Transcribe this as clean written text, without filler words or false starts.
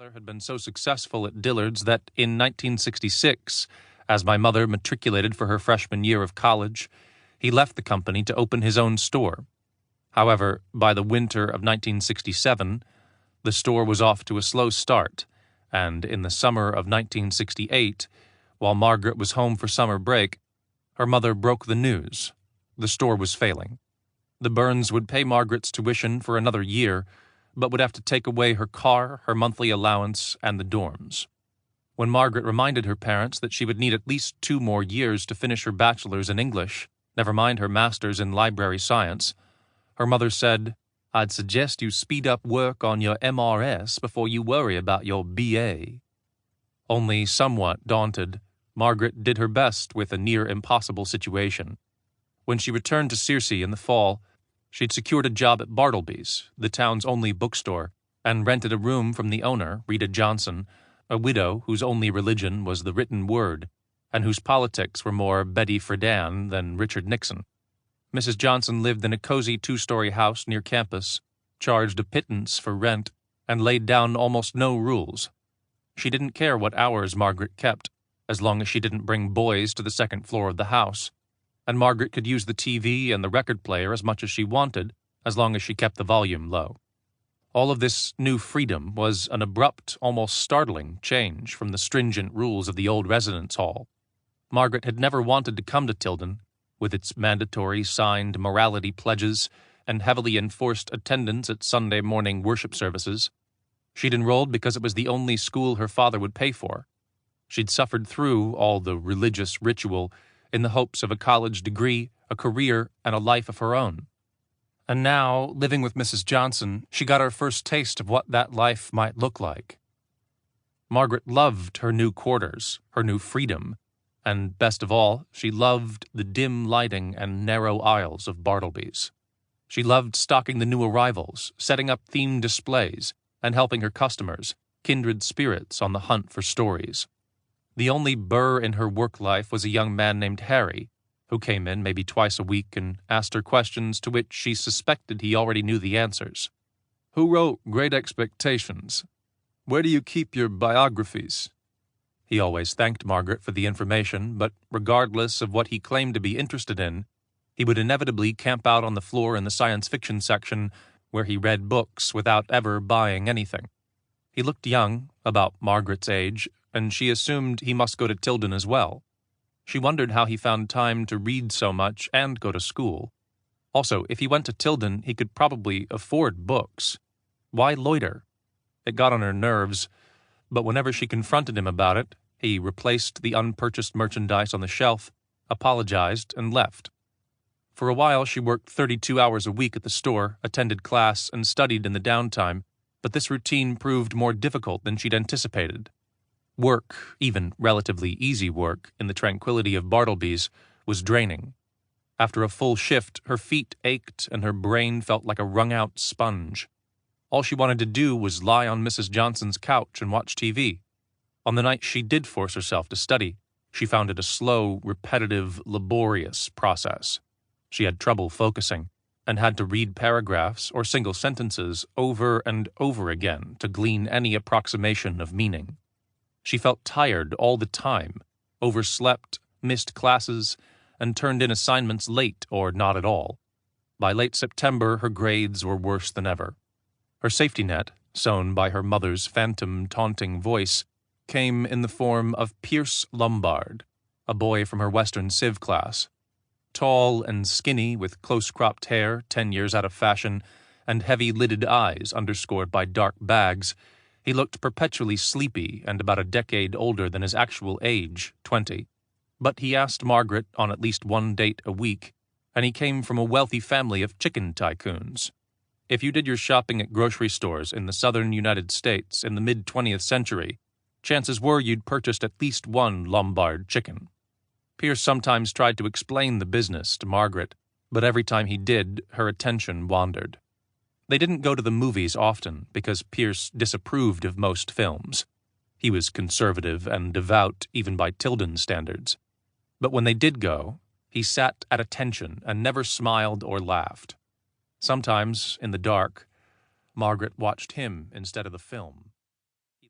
father had been so successful at Dillard's that in 1966, as my mother matriculated for her freshman year of college, he left the company to open his own store. However, by the winter of 1967, the store was off to a slow start, and in the summer of 1968, while Margaret was home for summer break, her mother broke the news. The store was failing. The Burns would pay Margaret's tuition for another year, but would have to take away her car, her monthly allowance, and the dorms. When Margaret reminded her parents that she would need at least 2 more years to finish her bachelor's in English, never mind her master's in library science, her mother said, "I'd suggest you speed up work on your MRS before you worry about your BA." Only somewhat daunted, Margaret did her best with a near-impossible situation. When she returned to Searcy in the fall, she'd secured a job at Bartleby's, the town's only bookstore, and rented a room from the owner, Rita Johnson, a widow whose only religion was the written word, and whose politics were more Betty Friedan than Richard Nixon. Mrs. Johnson lived in a cozy 2-story house near campus, charged a pittance for rent, and laid down almost no rules. She didn't care what hours Margaret kept, as long as she didn't bring boys to the second floor of the house, and Margaret could use the TV and the record player as much as she wanted, as long as she kept the volume low. All of this new freedom was an abrupt, almost startling change from the stringent rules of the old residence hall. Margaret had never wanted to come to Tilden, with its mandatory signed morality pledges and heavily enforced attendance at Sunday morning worship services. She'd enrolled because it was the only school her father would pay for. She'd suffered through all the religious ritual in the hopes of a college degree, a career, and a life of her own. And now, living with Mrs. Johnson, she got her first taste of what that life might look like. Margaret loved her new quarters, her new freedom, and best of all, she loved the dim lighting and narrow aisles of Bartleby's. She loved stocking the new arrivals, setting up themed displays, and helping her customers, kindred spirits on the hunt for stories. The only burr in her work life was a young man named Harry, who came in maybe twice a week and asked her questions to which she suspected he already knew the answers. "Who wrote Great Expectations? Where do you keep your biographies?" He always thanked Margaret for the information, but regardless of what he claimed to be interested in, he would inevitably camp out on the floor in the science fiction section where he read books without ever buying anything. He looked young, about Margaret's age, and she assumed he must go to Tilden as well. She wondered how he found time to read so much and go to school. Also, if he went to Tilden, he could probably afford books. Why loiter? It got on her nerves, but whenever she confronted him about it, he replaced the unpurchased merchandise on the shelf, apologized, and left. For a while, she worked 32 hours a week at the store, attended class, and studied in the downtime, but this routine proved more difficult than she'd anticipated. Work, even relatively easy work, in the tranquility of Bartleby's, was draining. After a full shift, her feet ached and her brain felt like a wrung-out sponge. All she wanted to do was lie on Mrs. Johnson's couch and watch TV. On the night she did force herself to study, she found it a slow, repetitive, laborious process. She had trouble focusing, and had to read paragraphs or single sentences over and over again to glean any approximation of meaning. She felt tired all the time, overslept, missed classes, and turned in assignments late or not at all. By late September, her grades were worse than ever. Her safety net, sown by her mother's phantom, taunting voice, came in the form of Pierce Lombard, a boy from her Western Civ class. Tall and skinny, with close-cropped hair, 10 years out of fashion, and heavy-lidded eyes underscored by dark bags, he looked perpetually sleepy and about a decade older than his actual age, 20. But he asked Margaret on at least one date a week, and he came from a wealthy family of chicken tycoons. If you did your shopping at grocery stores in the southern United States in the mid-20th century, chances were you'd purchased at least one Lombard chicken. Pierce sometimes tried to explain the business to Margaret, but every time he did, her attention wandered. They didn't go to the movies often because Pierce disapproved of most films. He was conservative and devout even by Tilden standards. But when they did go, he sat at attention and never smiled or laughed. Sometimes, in the dark, Margaret watched him instead of the film.